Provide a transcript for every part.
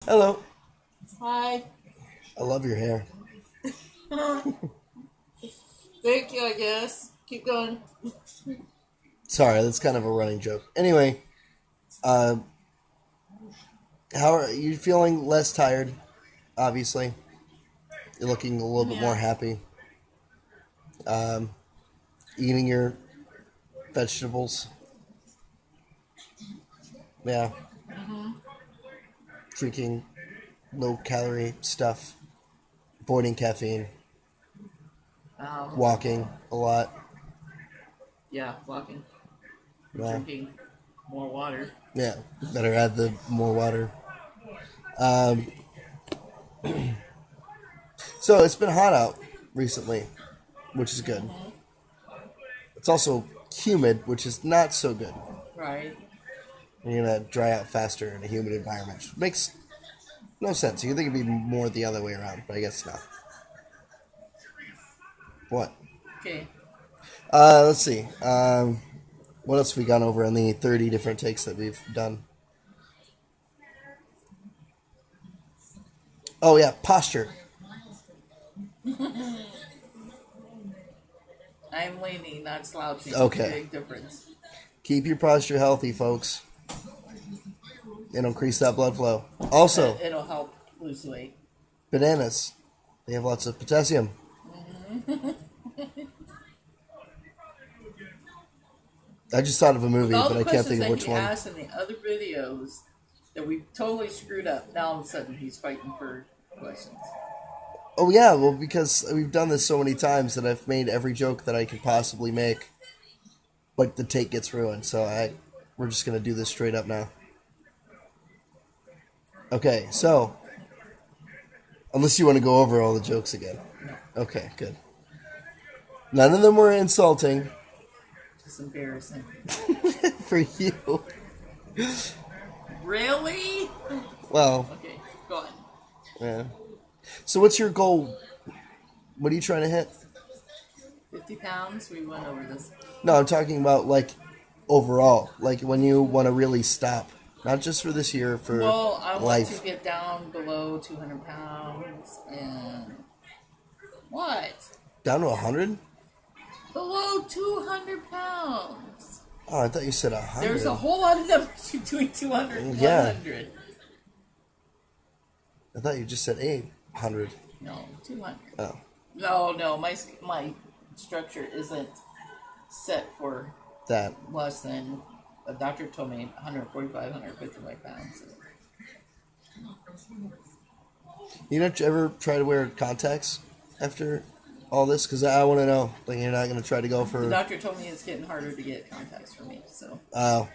Hello. Hi. I love your hair. Thank you, I guess. Keep going. Sorry, that's kind of a running joke. Anyway, uh, how are you feeling? Less tired, obviously. You're looking a little bit more Yeah. happy. Um, Eating your vegetables. Yeah. hmm Drinking low calorie stuff. Avoiding caffeine. Um, Walking a lot. yeah, walking. Yeah. Drinking more water. Yeah. Better add the more water. Um, so it's been hot out recently, which is good. hmm It's also humid, which is not so good. Right. You're gonna dry out faster in a humid environment. Which makes no sense. You think it'd be more the other way around, but I guess not. What? Okay. Let's see. What else have we gone over in the 30 different takes that we've done? Oh yeah, posture. I'm leaning, not slouching. Okay. Big difference. Keep your posture healthy, folks. It'll increase that blood flow. Also, It'll help lose weight. bananas. They have lots of potassium. I just thought of a movie, With all but the I can't questions think of that which he one. asked in the other videos that we totally screwed up, now all of a sudden he's fighting for questions. Oh yeah, well because we've done this so many times that I've made every joke that I could possibly make, but the take gets ruined. So we're just gonna do this straight up now. Okay, so unless you want to go over all the jokes again. Okay, good. None of them were insulting It's embarrassing. for you. Really? Well, Okay, go on. yeah. So what's your goal? What are you trying to hit? 50 pounds? We went over this. No, I'm talking about like overall, like when you want to really stop, not just for this year, for Well, I want life. to get down below 200 pounds and what? Down to 100? Below 200 pounds. Oh, I thought you said 100. There's a whole lot of numbers between 200 and Yeah. 100. I thought you just said 800. No, 200. Oh, No, my structure isn't set for that. less than, a doctor told me 145, 155 pounds. You don't ever try to wear contacts after all this? Because I want to know. Like, you're not going to try to go The for. doctor told me it's getting harder to get contacts for me, so. Oh.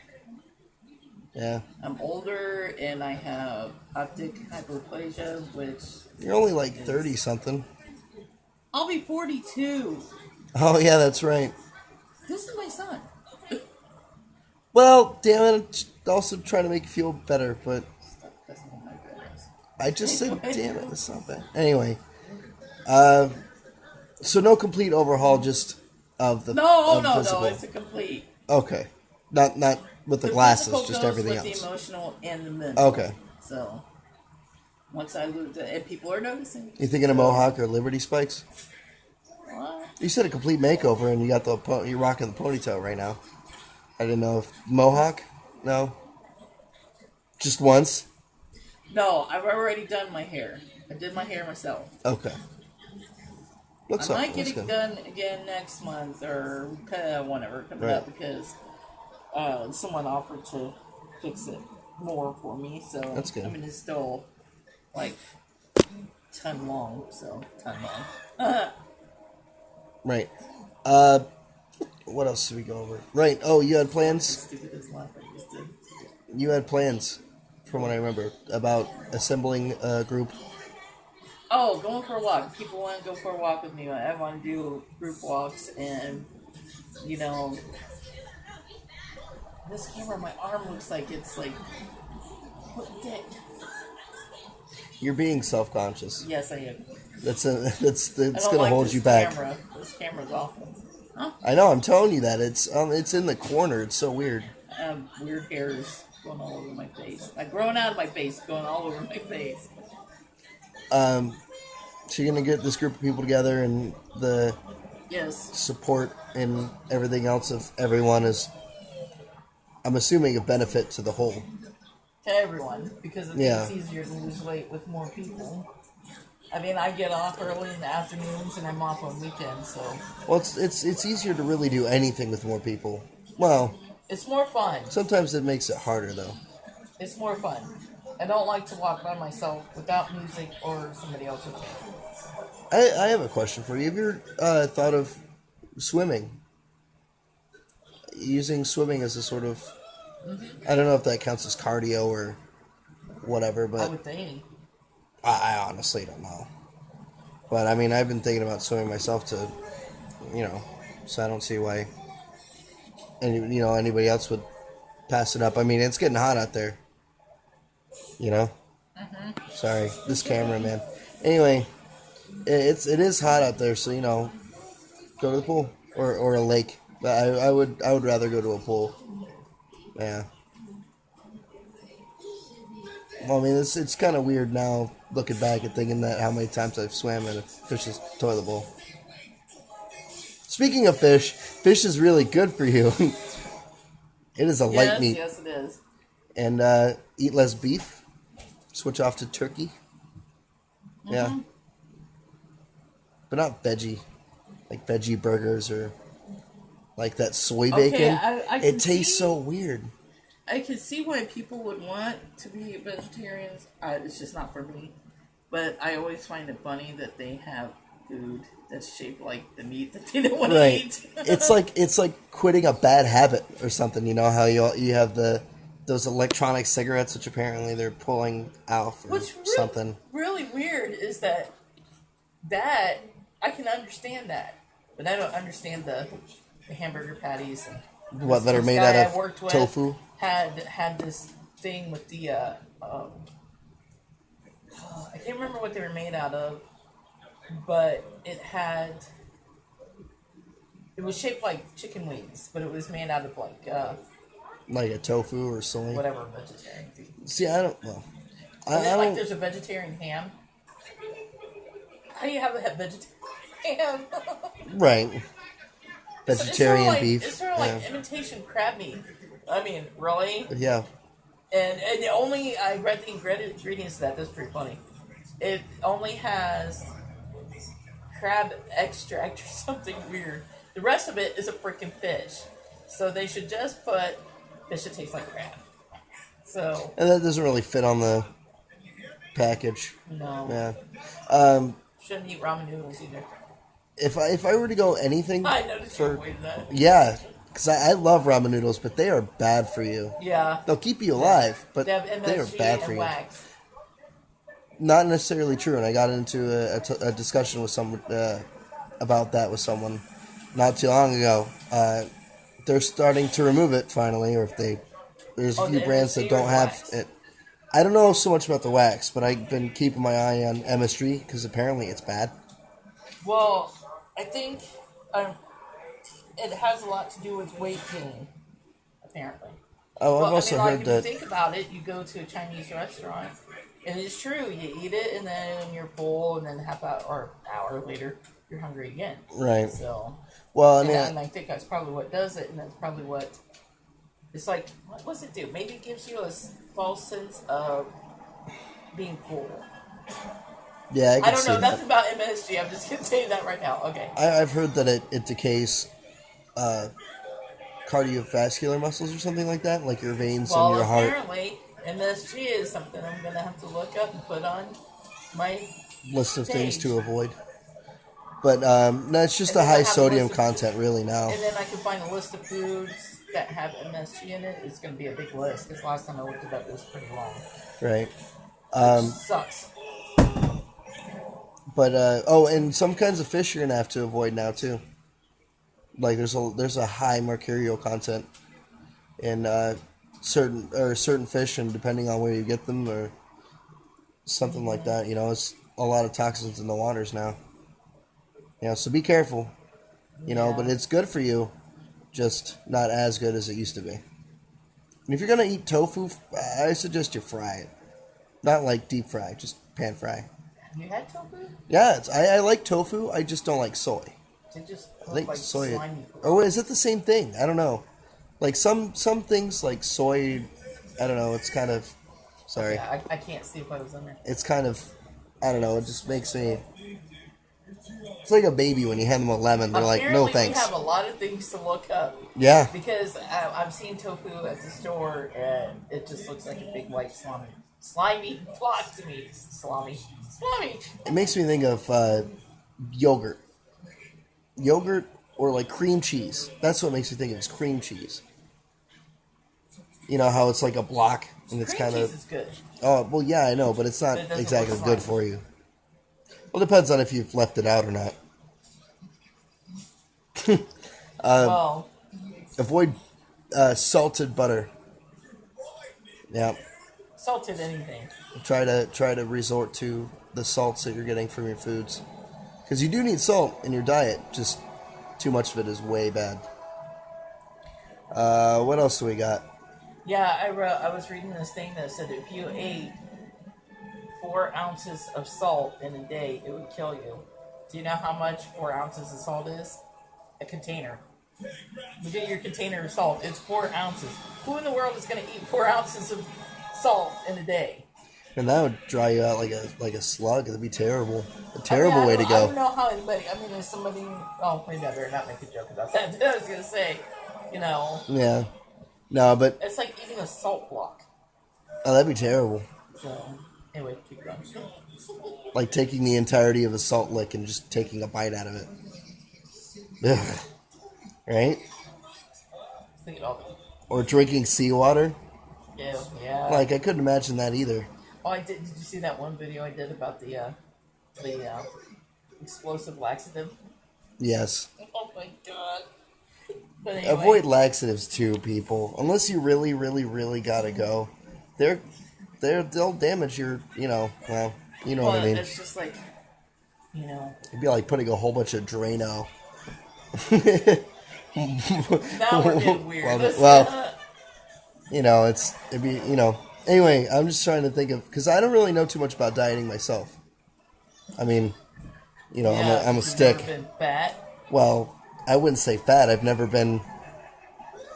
Yeah. I'm older and I have optic hyperplasia, which You're only like 30 something. I'll be 42. Oh, yeah, that's right. This is my son. Well, damn it. Also trying to make you feel better, but That's not my goodness. I just said, Anyway. damn it, that's not bad. Anyway, so no complete overhaul, just of the No, of no, physical. no. It's a complete. Okay, not with the The glasses, physical just goes everything with else. the emotional and the mental. Okay, So once I lose it, and people are noticing. you thinking of Mohawk or Liberty spikes? What? You said a complete makeover, and you got you're rocking the ponytail right now. I didn't know if Mohawk. No, just once. No, I've already done my hair. I did my hair myself. Okay, looks I up. might get Looks it good. done again next month or whenever coming Right. up because someone offered to fix it more for me. So That's good. I mean, it's still like ton long. So ton long. Right. What else did we go over? Right. Oh, you had plans. Stupidest laugh I just did. You had plans, from what I remember, about assembling a group. Oh, going for a walk. People want to go for a walk with me. I want to do group walks, and you know, this camera, my arm looks like it's like what dick. You're being self-conscious. Yes, I am. That's I that's don't gonna like hold this you back. camera. This camera's awful. Huh? I know. I'm telling you that it's in the corner. It's so weird. I have weird hairs going all over my face. Like growing out of my face, going all over my face. So you're gonna get this group of people together, and the Yes. support and everything else of everyone is, I'm assuming, a benefit to the whole. To everyone, because I think Yeah. it's easier to lose weight with more people. I mean, I get off early in the afternoons and I'm off on weekends, so Well, it's easier to really do anything with more people. Well, it's more fun. sometimes it makes it harder though. It's more fun. I don't like to walk by myself without music or somebody else with me. I have a question for you. Have you ever thought of swimming? Using swimming as a sort of, I don't know if that counts as cardio or whatever, I but would think. I honestly don't know. But I mean, I've been thinking about swimming myself to, so I don't see why anybody else would pass it up. I mean, it's getting hot out there. Sorry, this camera, man. Anyway, it is hot out there, so go to the pool or a lake. But I would rather go to a pool. Yeah. Well, I mean, it's kind of weird now looking back and thinking that how many times I've swam in a fish's toilet bowl. Speaking of fish is really good for you. It is a light meat. Yes, it is. And eat less beef. Switch off to turkey. Yeah. But not veggie. Like veggie burgers or like that soy bacon. I It can tastes see- so weird. I can see why people would want to be vegetarians. It's just not for me. But I always find it funny that they have food that's shaped like the meat that they don't want to Right. eat. it's like quitting a bad habit or something. You know how you have those electronic cigarettes, which apparently they're pulling out or What's something. really weird is that I can understand that, but I don't understand the hamburger patties. And What, that are this made guy out I of worked with tofu? had this thing with the I can't remember what they were made out of, but it was shaped like chicken wings, but it was made out of Like a tofu or soy. whatever vegetarian food. See, I don't. Well, I And then, like don't. there's a vegetarian ham. How do you have a vegetarian ham? Right. Vegetarian beef. It's sort of like imitation crab meat. I mean, really? Yeah. And I read the ingredients of that. That's pretty funny. It only has crab extract or something weird. The rest of it is a freaking fish. So they should just put fish that tastes like crab. So And that doesn't really fit on the package. no, Yeah. shouldn't eat ramen noodles either. If I were to go anything I noticed you for avoided that. yeah, because I love ramen noodles, but they are bad for you. Yeah, They'll keep you alive, but they have they are MSG bad and for you. wax. Not necessarily true, and I got into a discussion with someone about that with someone not too long ago. They're starting to remove it finally, or if there's a few the brands that MSG don't or have wax? it. I don't know so much about the wax, but I've been keeping my eye on MSG because apparently it's bad. Well, I think it has a lot to do with weight gain, apparently. Oh, Well, I've also like, heard if that. you think about it, you go to a Chinese restaurant, and it's true, you eat it, and then you're full, and then half hour or hour later, you're hungry again. Right. So, Well, I and, mean, and I think that's probably what does it, and that's probably what. It's like, what does it do? Maybe it gives you a false sense of being full. yeah, I can I don't see know that. nothing about MSG. I'm just gonna tell you that right now. Okay. I've heard that it decays cardiovascular muscles or something like that, like your veins Well, and your heart. apparently, MSG is something I'm gonna have to look up and put on my. List of things Stage. to avoid. But no, it's just And a then I high have a sodium list of- content really now. And then I can find a list of foods that have MSG in it. It's gonna be a big list because last time I looked it up, it was pretty long. Right. Sucks. But and some kinds of fish you're gonna have to avoid now too. Like there's a high mercurial content in certain fish, and depending on where you get them or something like that, it's a lot of toxins in the waters now. So be careful. Yeah. But it's good for you, just not as good as it used to be. And if you're gonna eat tofu, I suggest you fry it. Not like deep fry, just pan fry. Have you had tofu? Yeah, I like tofu. I just don't like soy. It just I look think like soy. slimy. Or is it the same thing? I don't know. Like some things like soy. I don't know. It's kind of. Sorry. Yeah, I can't see if I was in there. It's kind of. I don't know. It just makes me. It's like a baby when you hand them a lemon. They're like, no Apparently, thanks. we have a lot of things to look up Yeah. because I've seen tofu at the store and it just looks like a big white slimy plot to me. Salami. It makes me think of yogurt. Yogurt or like cream cheese. That's what makes me think of is cream cheese. You know how it's like a block and it's Cream kind cheese of. is good. Oh well, yeah, I know, but it's not But it doesn't exactly look good slimy. for you. Well, it depends on if you've left it out or not. Well, Avoid salted butter. Yeah, salted anything. try to resort to the salts that you're getting from your foods, because you do need salt in your diet. Just too much of it is way bad. What else do we got? Yeah, I was reading this thing that said if you ate 4 ounces of salt in a day, it would kill you. Do you know how much 4 ounces of salt is? A container. You get your container of salt. It's 4 ounces. Who in the world is going to eat 4 ounces of salt in a day? And that would dry you out like a slug. It'd be terrible. A terrible way to I go. don't know how anybody. I mean, there's somebody. Oh, maybe I better not make a joke about that. I was going to say, Yeah. No, but it's like eating a salt block. oh, that'd be terrible. So anyway, keep going. Like taking the entirety of a salt lick and just taking a bite out of it. Ugh. Right? Think it all. Or drinking seawater. Yeah. Like I couldn't imagine that either. Oh, I did. Did you see that one video I did about the explosive laxative? Yes. Oh my god. But anyway, Avoid laxatives too, people. Unless you really, really, really gotta go. They'll damage your, well, you know what I mean. It's just like, It'd be like putting a whole bunch of Drano. now we're getting weird. Well, it'd be, Anyway, I'm just trying to think of, because I don't really know too much about dieting myself. I mean, I'm a you've stick. Never been fat. Well, I wouldn't say fat. I've never been Never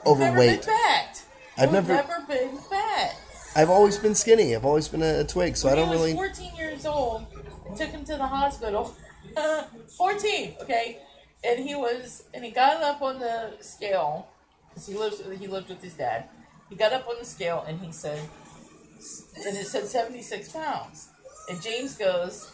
overweight. been fat. I've You've never been fat. I've always been skinny. I've always been a twig, so I don't When really. he was 14 years old, I took him to the hospital. 14, okay, and he got up on the scale because he lived with his dad. He got up on the scale and he said, and it said 76 pounds. And James goes,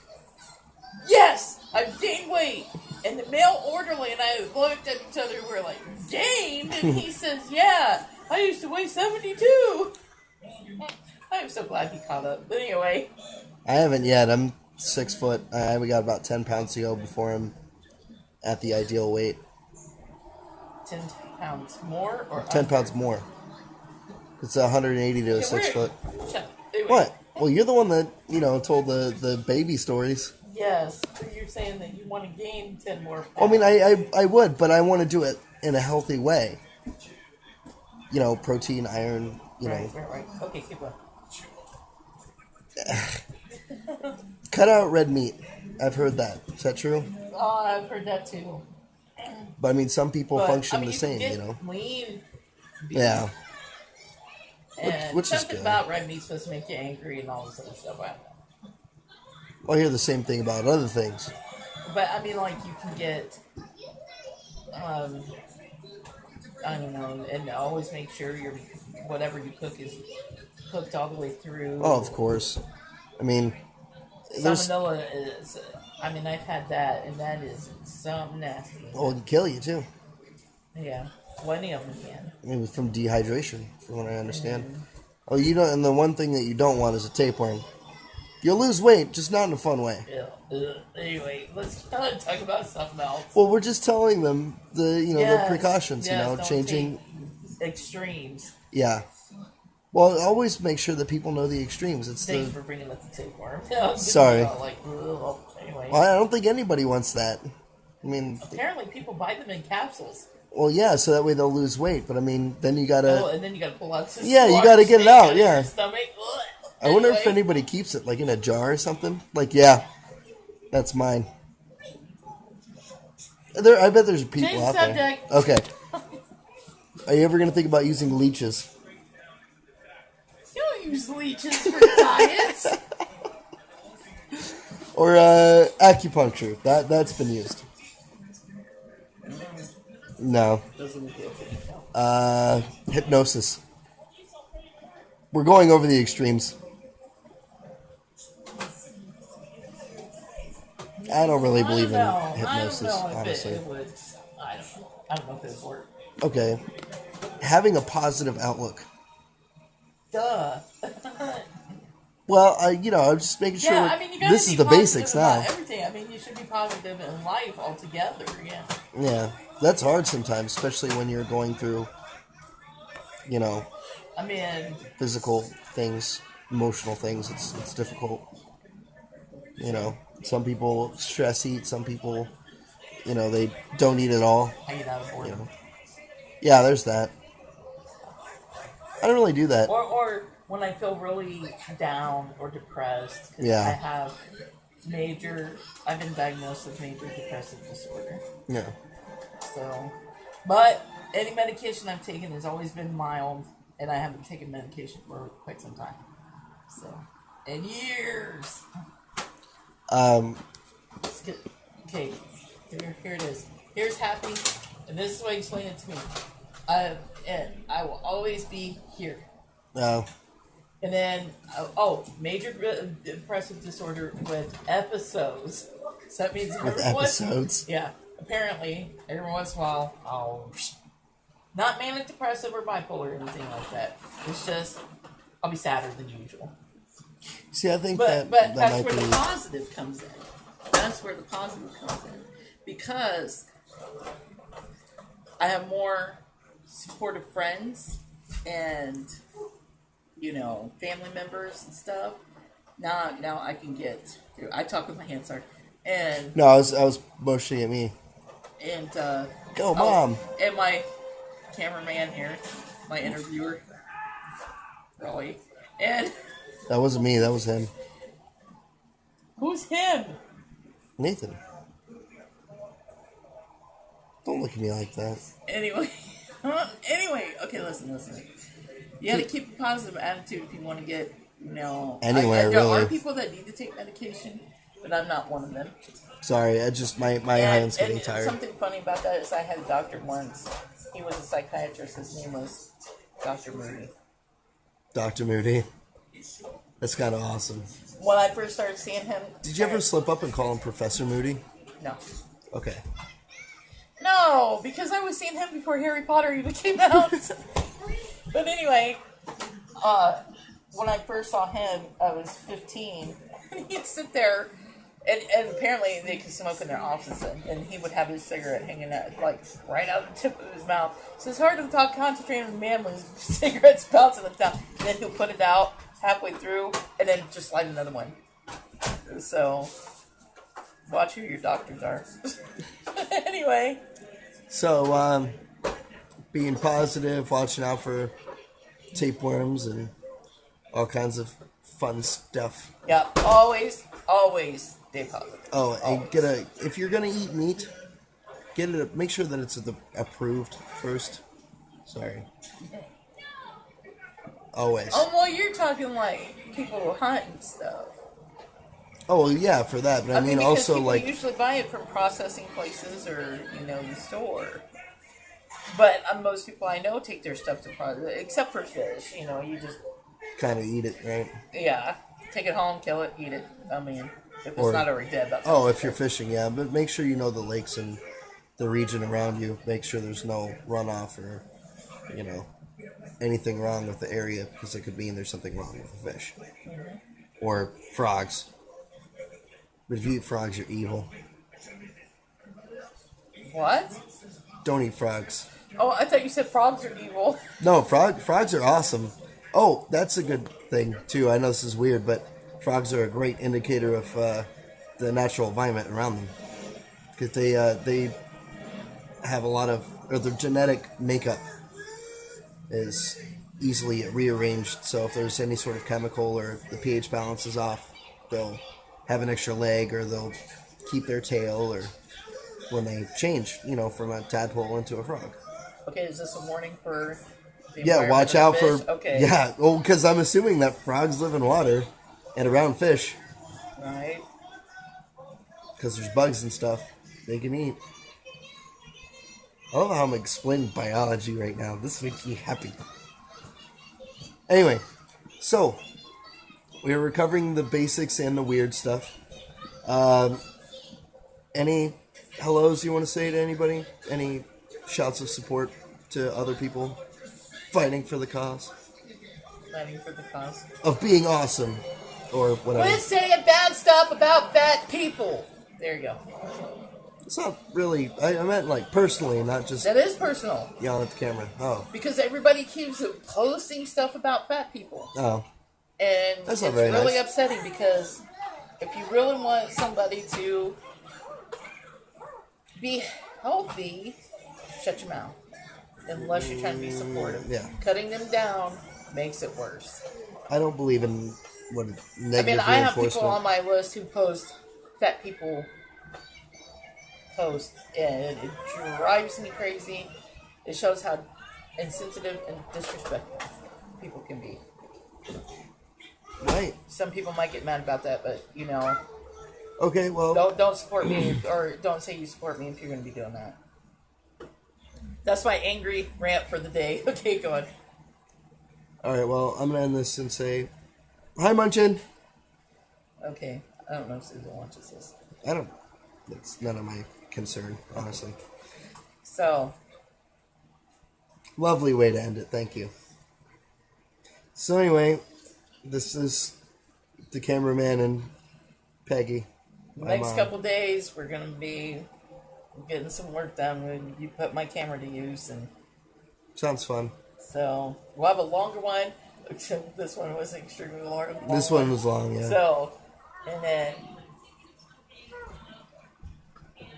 "Yes, I've gained weight." And the male orderly and I looked at each other. We're like, "Gained?" And he says, "Yeah, I used to weigh 72." I'm so glad he caught up. But anyway. I haven't yet. I'm 6 foot. We got about 10 pounds to go before I'm at the ideal weight. 10 pounds more or 10 pounds more. It's 180 to a 6 foot. Anyway. What? Well, you're the one that told the baby stories. Yes, but you're saying that you want to gain 10 more pounds. I mean, I would, but I want to do it in a healthy way. Protein, iron. Right. Okay, keep going. Cut out red meat. I've heard that. Is that true? Oh, I've heard that too. But I mean, some people But, function I mean, the same. You can get lean. Yeah. And which is something good. about red meat's supposed to make you angry and all this other stuff. I don't know. Well, I hear the same thing about other things. But I mean, like you can get, I don't know, and always make sure whatever you cook is cooked all the way through. Oh, of course. I mean, there's. Salmonella is. I mean, I've had that, and that is something nasty. Oh, it can kill you too. Yeah, plenty of them can. Maybe from dehydration, from what I understand. Oh, and the one thing that you don't want is a tapeworm. You'll lose weight, just not in a fun way. Yeah. Anyway, let's talk about something else. Well, we're just telling them the precautions. Don't Changing take extremes. Yeah. Well, always make sure that people know the extremes. Thanks for bringing up the tapeworm. Sorry. Anyway. Well, I don't think anybody wants that. I mean, Apparently, people buy them in capsules. Well, yeah, so that way they'll lose weight. But I mean, then you Oh, gotta. and then you gotta pull out some Yeah, you sludge gotta get it thing out, of yeah. your stomach. I wonder if Anyway. anybody keeps it like in a jar or something. Like, yeah, that's mine. I bet there's people Change out there. subject. Okay. Are you ever gonna think about using leeches? You don't use leeches for diets. Or acupuncture. That's been used. No. Doesn't look good. Hypnosis. We're going over the extremes. I don't really believe in hypnosis, I don't know honestly. if it would. I don't know. I don't know if it would work. Okay. Having a positive outlook. Duh. Well, I'm just making sure. Yeah, I mean, you gotta This be is the positive basics about now. everything. I mean, you should be positive in life altogether. Yeah. Yeah, that's hard sometimes, especially when you're going through, I mean, physical things, emotional things. It's difficult. Some people stress eat. Some people, they don't eat at all. I get out of boredom. Yeah, there's that. I don't really do that. Or when I feel really down or depressed, because Yeah. I've been diagnosed with major depressive disorder. Yeah. So, but any medication I've taken has always been mild, and I haven't taken medication for quite some time. So, in years. Okay, here it is. Here's happy, and this is the way you explain it to me. And I will always be here. No. And then, major depressive disorder with episodes. So that means With episodes. Yeah. Apparently, every once in a while, not manic depressive or bipolar or anything like that. It's just, I'll be sadder than usual. See, I think But that that's might where be. the positive comes in. That's where the positive comes in. Because I have more supportive friends and, family members and stuff. Now I can get through. I talk with my hands, sorry. And, No, I was motioning at me. and, Go, Mom. and my cameraman here, my interviewer, Rolly. And, That wasn't me. That was him. who's him? Nathan. Don't look at me like that. Anyway, okay, listen. You gotta keep a positive attitude if you want to get, Anywhere, there really. are people that need to take medication, but I'm not one of them. Sorry, I just my hand's getting tired. Something funny about that is I had a doctor once. He was a psychiatrist. His name was Dr. Moody. Dr. Moody. That's kind of awesome. When I first started seeing him... Did you ever slip up and call him Professor Moody? No. Okay. No, because I was seeing him before Harry Potter even came out. But anyway, when I first saw him, I was 15. And he'd sit there, and apparently they could smoke in their offices, and he would have his cigarette hanging out, right out the tip of his mouth. So it's hard to talk concentrated with a man when his cigarette's bouncing up down. And then he'll put it out halfway through, and then just light another one. So, watch who your doctors are. Anyway. So, being positive, watching out for tapeworms and all kinds of fun stuff. Yeah, always stay positive. Oh, and Always. if you're gonna eat meat, make sure that it's approved first. Sorry. Always. Oh, well, you're talking like people who hunt and stuff. Oh, well, yeah, for that. But I mean, because also people usually buy it from processing places or the store. But most people I know take their stuff to process, except for fish. You just kind of eat it, right? take it home, kill it, eat it. I mean, if it's Or- not already dead. That's Oh, if you're fishing, yeah. But make sure you know the lakes and the region around you. Make sure there's no runoff or, anything wrong with the area, because it could mean there's something wrong with the fish. Or frogs. But if you eat frogs, you're evil. What? Don't eat frogs. Oh, I thought you said frogs are evil. No, frogs are awesome. Oh, that's a good thing, too. I know this is weird, but frogs are a great indicator of the natural environment around them. Because they have a lot of or their genetic makeup is easily rearranged. So if there's any sort of chemical or the pH balance is off, they'll have an extra leg, or they'll keep their tail, or when they change, from a tadpole into a frog. Okay, is this a warning for the Yeah, watch out fish? for. Okay. Yeah, well, because I'm assuming that frogs live in water and around fish, Right. because there's bugs and stuff they can eat. I love how I'm explaining biology right now. This makes me happy. Anyway, so we are recovering the basics and the weird stuff. Any hellos you want to say to anybody? Any shouts of support to other people fighting for the cause Fighting for the cause. of being awesome, or whatever? Quit saying bad stuff about fat people. There you go. It's not really. I meant like personally, not just That is personal. yelling at the camera. Oh, Because everybody keeps posting stuff about fat people. oh, And That's it's not very really nice. upsetting, because if you really want somebody to be healthy, shut your mouth. Unless you're trying to be supportive. Yeah. Cutting them down makes it worse. I don't believe in what negative I mean, I have reinforcement. people on my list who post fat people post, and it drives me crazy. It shows how insensitive and disrespectful people can be. Right. Some people might get mad about that, but Okay. Well. don't support me, or don't say you support me if you're going to be doing that. That's my angry rant for the day. Okay, go on. All right. Well, I'm gonna end this and say, "Hi, Munchin." Okay, I don't know if Susan watches this. I don't. It's none of my concern, honestly. So, Lovely way to end it. Thank you. So anyway, this is the cameraman and Peggy. my next mom. couple days, we're going to be getting some work done when you put my camera to use, and Sounds fun. so we'll have a longer one. This one was extremely long. This one was long, yeah. So, and then,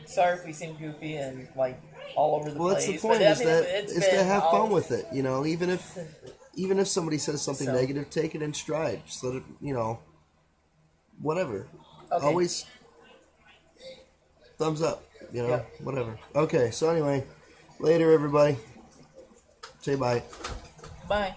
sorry if we seem goofy and like all over the Well, place. that's the point. but I Is mean, that it's is to been have all- fun with it. Even if somebody says something So- negative, take it in stride. So that whatever. Okay. Always thumbs up. Yeah. Whatever. Okay. So anyway, later, everybody. Say bye. Bye.